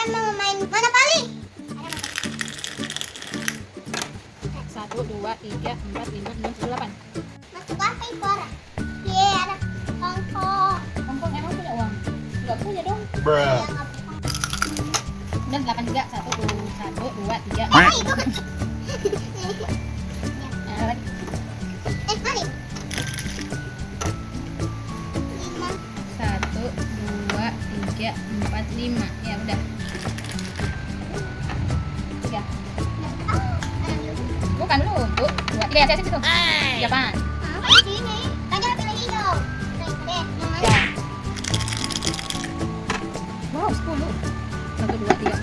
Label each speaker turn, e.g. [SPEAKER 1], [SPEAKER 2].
[SPEAKER 1] Ada mau main mana paling?
[SPEAKER 2] 1, 2, 3, 4, 5, 6, 7, 8.
[SPEAKER 1] Masuk apa itu orang? Ye, ada kongkong.
[SPEAKER 2] Kompong emang punya uang? Enggak punya dong.
[SPEAKER 1] Ya, nggak
[SPEAKER 2] Udah 8 juga. 1, 2, 3.
[SPEAKER 1] apa itu?
[SPEAKER 2] Nah, lagi.
[SPEAKER 1] Mari. 5.
[SPEAKER 2] 1, 2, 3, 4, 5. Ya udah. 3. Bukan dulu. 2, 3 ya, situ. 8.
[SPEAKER 1] Di sini. Tanya pilih hijau. Nah, deh, yang mana?
[SPEAKER 2] Ya. Wow, 10. 1, 2, 3,